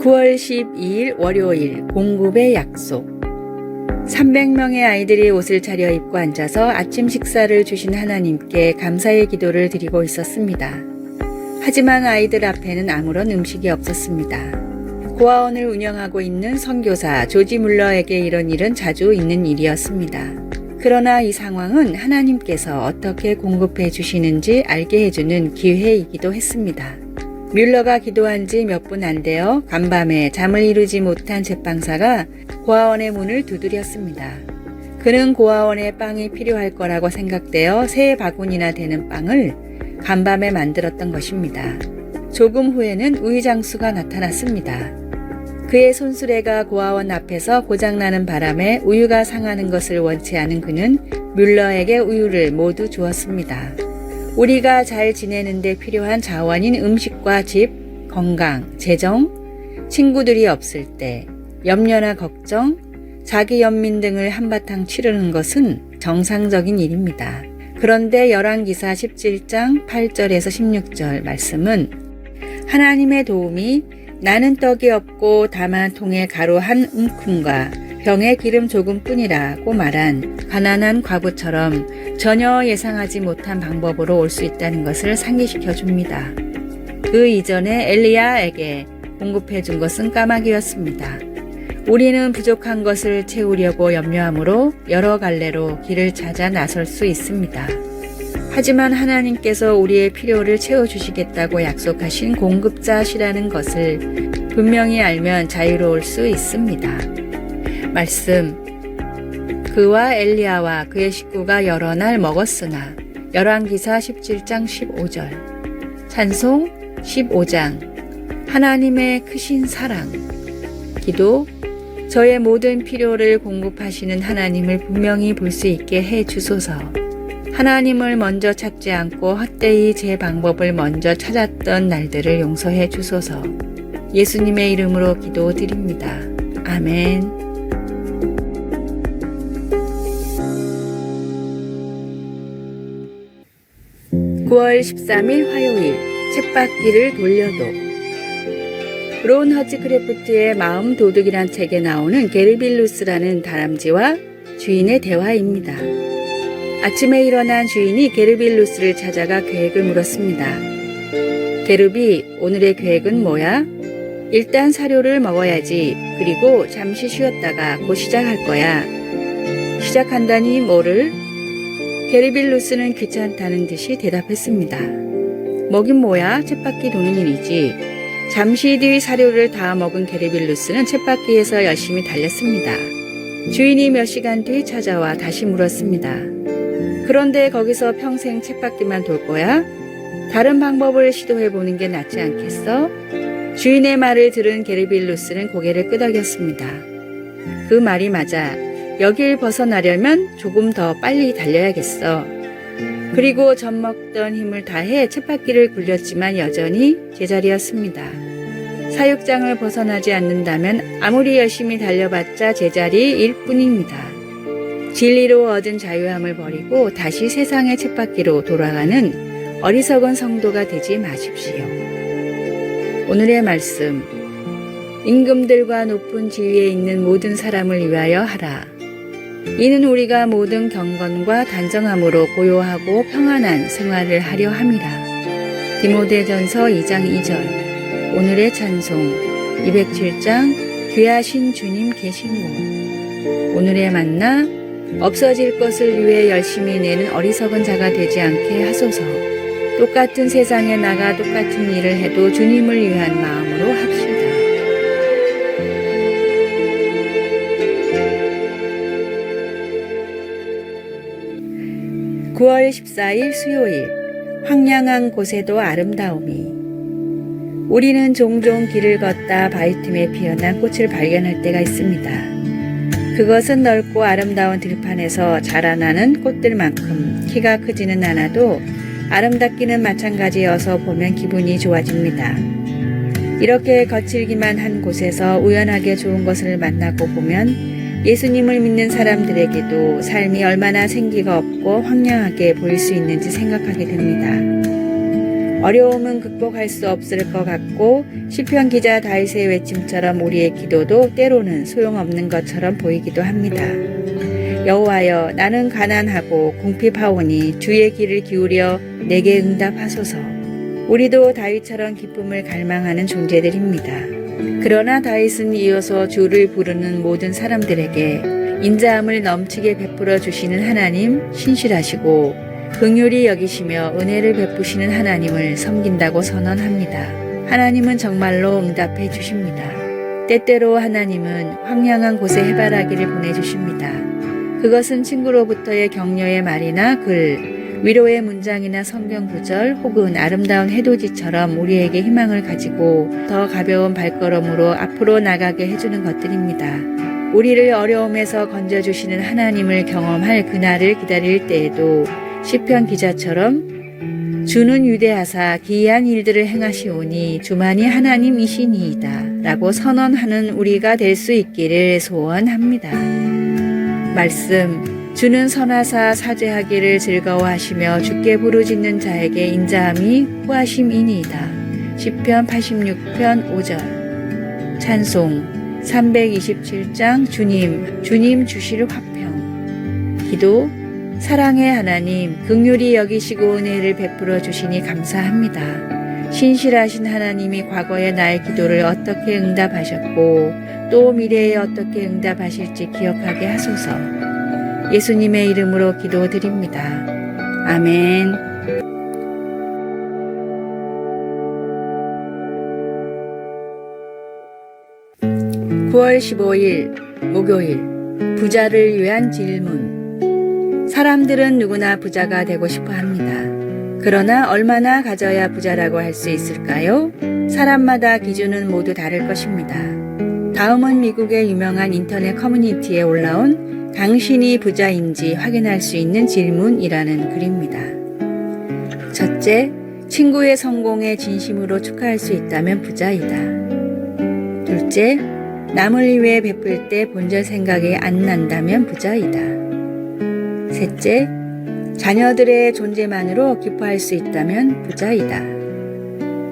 (9월 12일) 월요일 공급의 약속. 300명의 아이들이 옷을 차려입고 앉아서 아침 식사를 주신 하나님께 감사의 기도를 드리고 있었습니다. 하지만 아이들 앞에는 아무런 음식이 없었습니다. 고아원을 운영하고 있는 선교사 조지 물러에게 이런 일은 자주 있는 일이었습니다. 그러나 이 상황은 하나님께서 어떻게 공급해 주시는지 알게 해주는 기회이기도 했습니다. 뮬러가 기도한 지 몇 분 안 되어 간밤에 잠을 이루지 못한 제빵사가 고아원의 문을 두드렸습니다. 그는 고아원에 빵이 필요할 거라고 생각되어 3바구니나 되는 빵을 간밤에 만들었던 것입니다. 조금 후에는 우유장수가 나타났습니다. 그의 손수레가 고아원 앞에서 고장나는 바람에 우유가 상하는 것을 원치 않은 그는 뮬러에게 우유를 모두 주었습니다. 우리가 잘 지내는 데 필요한 자원인 음식과 집, 건강, 재정, 친구들이 없을 때, 염려나 걱정, 자기 연민 등을 한바탕 치르는 것은 정상적인 일입니다. 그런데 열왕기사 17장 8절에서 16절 말씀은 하나님의 도움이 나는 떡이 없고 다만 통에 가루 한 움큼과 병에 기름 조금뿐이라고 말한 가난한 과부처럼 전혀 예상하지 못한 방법으로 올 수 있다는 것을 상기시켜 줍니다. 그 이전에 엘리야에게 공급해 준 것은 까마귀였습니다. 우리는 부족한 것을 채우려고 염려함으로 여러 갈래로 길을 찾아 나설 수 있습니다. 하지만 하나님께서 우리의 필요를 채워주시겠다고 약속하신 공급자시라는 것을 분명히 알면 자유로울 수 있습니다. 말씀. 그와 엘리야와 그의 식구가 여러 날 먹었으나 열왕기사 17장 15절. 찬송 15장. 하나님의 크신 사랑. 기도. 저의 모든 필요를 공급하시는 하나님을 분명히 볼 수 있게 해 주소서. 하나님을 먼저 찾지 않고 헛되이 제 방법을 먼저 찾았던 날들을 용서해 주소서. 예수님의 이름으로 기도드립니다. 아멘. 9월 13일 화요일 쳇바퀴를 돌려도. 론 허즈크래프트의 마음 도둑이란 책에 나오는 게르빌루스라는 다람쥐와 주인의 대화입니다. 아침에 일어난 주인이 게르빌루스를 찾아가 계획을 물었습니다. 게르비, 오늘의 계획은 뭐야? 일단 사료를 먹어야지. 그리고 잠시 쉬었다가 곧 시작할 거야. 시작한다니 뭐를? 게르빌루스는 귀찮다는 듯이 대답했습니다. 먹긴 뭐야? 쳇바퀴 도는 일이지. 잠시 뒤 사료를 다 먹은 게르빌루스는 쳇바퀴에서 열심히 달렸습니다. 주인이 몇 시간 뒤 찾아와 다시 물었습니다. 그런데 거기서 평생 쳇바퀴만 돌 거야? 다른 방법을 시도해보는 게 낫지 않겠어? 주인의 말을 들은 게르빌루스는 고개를 끄덕였습니다. 그 말이 맞아. 여길 벗어나려면 조금 더 빨리 달려야겠어. 그리고 젖먹던 힘을 다해 쳇바퀴를 굴렸지만 여전히 제자리였습니다. 사육장을 벗어나지 않는다면 아무리 열심히 달려봤자 제자리일 뿐입니다. 진리로 얻은 자유함을 버리고 다시 세상의 쳇바퀴로 돌아가는 어리석은 성도가 되지 마십시오. 오늘의 말씀. 임금들과 높은 지위에 있는 모든 사람을 위하여 하라. 이는 우리가 모든 경건과 단정함으로 고요하고 평안한 생활을 하려 함이라. 디모데전서 2장 2절. 오늘의 찬송 207장 귀하신 주님 계신 곳. 오늘의 만나. 없어질 것을 위해 열심히 내는 어리석은 자가 되지 않게 하소서. 똑같은 세상에 나가 똑같은 일을 해도 주님을 위한 마음으로 합시다. (9월 14일) 수요일. 황량한 곳에도 아름다움이. 우리는 종종 길을 걷다 바위 틈에 피어난 꽃을 발견할 때가 있습니다. 그것은 넓고 아름다운 들판에서 자라나는 꽃들만큼 키가 크지는 않아도 아름답기는 마찬가지여서 보면 기분이 좋아집니다. 이렇게 거칠기만 한 곳에서 우연하게 좋은 것을 만나고 보면 예수님을 믿는 사람들에게도 삶이 얼마나 생기가 없고 황량하게 보일 수 있는지 생각하게 됩니다. 어려움은 극복할 수 없을 것 같고 시편 기자 다윗의 외침처럼 우리의 기도도 때로는 소용없는 것처럼 보이기도 합니다. 여호와여, 나는 가난하고 궁핍하오니 주의 귀를 기울여 내게 응답하소서. 우리도 다윗처럼 기쁨을 갈망하는 존재들입니다. 그러나 다윗은 이어서 주를 부르는 모든 사람들에게 인자함을 넘치게 베풀어 주시는 하나님, 신실하시고 긍휼히 여기시며 은혜를 베푸시는 하나님을 섬긴다고 선언합니다. 하나님은 정말로 응답해 주십니다. 때때로 하나님은 황량한 곳에 해바라기를 보내주십니다. 그것은 친구로부터의 격려의 말이나 글, 위로의 문장이나 성경 구절 혹은 아름다운 해돋이처럼 우리에게 희망을 가지고 더 가벼운 발걸음으로 앞으로 나가게 해주는 것들입니다. 우리를 어려움에서 건져주시는 하나님을 경험할 그날을 기다릴 때에도 시편 기자처럼 주는 위대하사 기이한 일들을 행하시오니 주만이 하나님이시니이다 라고 선언하는 우리가 될 수 있기를 소원합니다. 말씀, 주는 선하사 사죄하기를 즐거워하시며 주께 부르짖는 자에게 인자함이 후하심이니이다. 시편 86편 5절. 찬송 327장 주님 주실 화평. 기도, 사랑의 하나님, 긍휼히 여기시고 은혜를 베풀어 주시니 감사합니다. 신실하신 하나님이 과거의 나의 기도를 어떻게 응답하셨고 또 미래에 어떻게 응답하실지 기억하게 하소서. 예수님의 이름으로 기도드립니다. 아멘. 9월 15일 목요일, 부자를 위한 질문. 사람들은 누구나 부자가 되고 싶어 합니다. 그러나 얼마나 가져야 부자라고 할 수 있을까요? 사람마다 기준은 모두 다를 것입니다. 다음은 미국의 유명한 인터넷 커뮤니티에 올라온 당신이 부자인지 확인할 수 있는 질문이라는 글입니다. 첫째, 친구의 성공에 진심으로 축하할 수 있다면 부자이다. 둘째, 남을 위해 베풀 때 본전 생각이 안 난다면 부자이다. 셋째, 자녀들의 존재만으로 기뻐할 수 있다면 부자이다.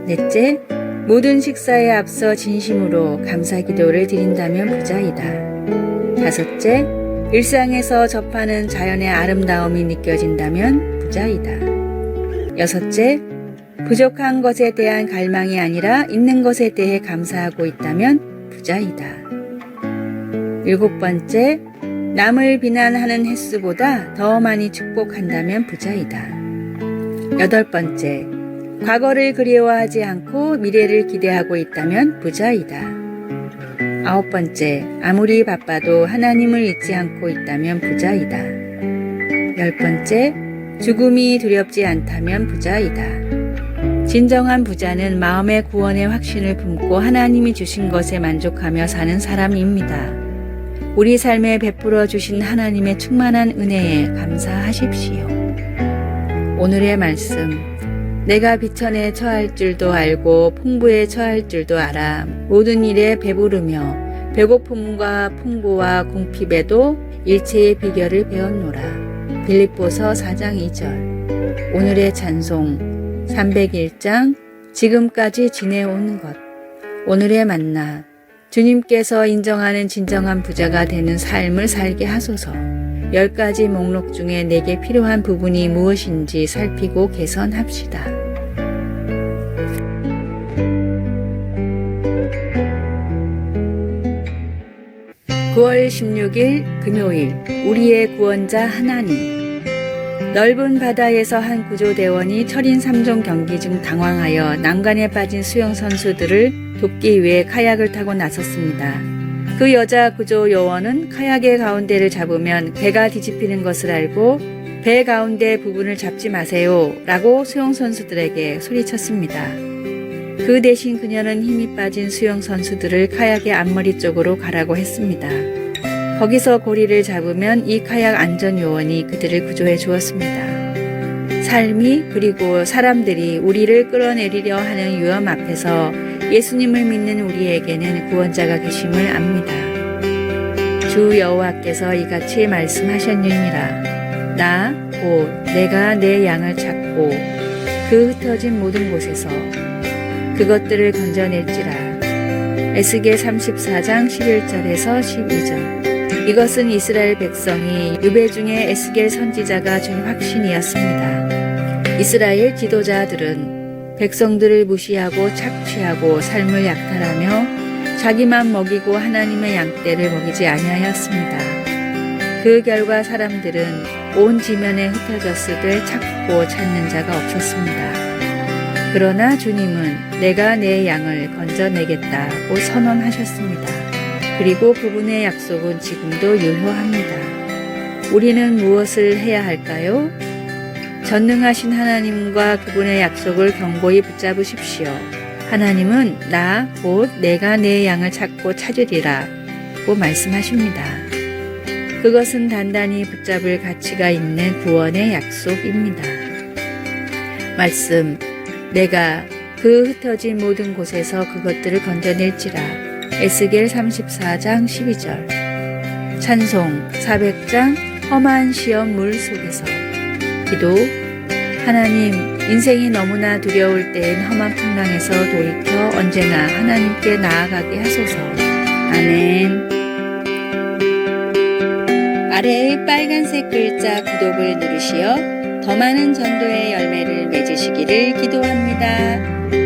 넷째, 모든 식사에 앞서 진심으로 감사 기도를 드린다면 부자이다. 다섯째, 일상에서 접하는 자연의 아름다움이 느껴진다면 부자이다. 여섯째, 부족한 것에 대한 갈망이 아니라 있는 것에 대해 감사하고 있다면 부자이다. 일곱 번째, 남을 비난하는 횟수보다 더 많이 축복한다면 부자이다. 여덟 번째, 과거를 그리워하지 않고 미래를 기대하고 있다면 부자이다. 아홉 번째, 아무리 바빠도 하나님을 잊지 않고 있다면 부자이다. 열 번째, 죽음이 두렵지 않다면 부자이다. 진정한 부자는 마음의 구원의 확신을 품고 하나님이 주신 것에 만족하며 사는 사람입니다. 우리 삶에 베풀어 주신 하나님의 충만한 은혜에 감사하십시오. 오늘의 말씀. 내가 비천에 처할 줄도 알고 풍부에 처할 줄도 알아. 모든 일에 배부르며 배고픔과 풍부와 궁핍에도 일체의 비결을 배웠노라. 빌립보서 4장 2절. 오늘의 찬송 301장 지금까지 지내온 것. 오늘의 만나. 주님께서 인정하는 진정한 부자가 되는 삶을 살게 하소서. 10가지 목록 중에 내게 필요한 부분이 무엇인지 살피고 개선합시다. (9월 16일) 금요일, 우리의 구원자 하나님. 넓은 바다에서 한 구조대원이 철인 3종 경기 중 당황하여 난간에 빠진 수영선수들을 돕기 위해 카약을 타고 나섰습니다. 그 여자 구조 요원은 카약의 가운데를 잡으면 배가 뒤집히는 것을 알고 배 가운데 부분을 잡지 마세요 라고 수영선수들에게 소리쳤습니다. 그 대신 그녀는 힘이 빠진 수영선수들을 카약의 앞머리 쪽으로 가라고 했습니다. 거기서 고리를 잡으면 이 카약 안전요원이 그들을 구조해 주었습니다. 삶이 그리고 사람들이 우리를 끌어내리려 하는 위험 앞에서 예수님을 믿는 우리에게는 구원자가 계심을 압니다. 주 여호와께서 이같이 말씀하셨느니라. 나 곧 내가 내 양을 찾고 그 흩어진 모든 곳에서 그것들을 건져낼지라. 에스겔 34장 11절에서 12절. 이것은 이스라엘 백성이 유배 중에 에스겔 선지자가 준 확신이었습니다. 이스라엘 지도자들은 백성들을 무시하고 착취하고 삶을 약탈하며 자기만 먹이고 하나님의 양떼를 먹이지 아니하였습니다. 그 결과 사람들은 온 지면에 흩어졌으되 찾고 찾는 자가 없었습니다. 그러나 주님은 내가 내 양을 건져내겠다고 선언하셨습니다. 그리고 그분의 약속은 지금도 유효합니다. 우리는 무엇을 해야 할까요? 전능하신 하나님과 그분의 약속을 견고히 붙잡으십시오. 하나님은 나 곧 내가 내 양을 찾고 찾으리라 고 말씀하십니다. 그것은 단단히 붙잡을 가치가 있는 구원의 약속입니다. 말씀, 내가 그 흩어진 모든 곳에서 그것들을 건져낼지라. 에스겔 34장 12절. 찬송 400장 험한 시험 물 속에서. 기도, 하나님, 인생이 너무나 두려울 때엔 험한 풍랑에서 돌이켜 언제나 하나님께 나아가게 하소서. 아멘. 아래의 빨간색 글자 구독을 누르시어 더 많은 전도의 열매를 맺으시기를 기도합니다.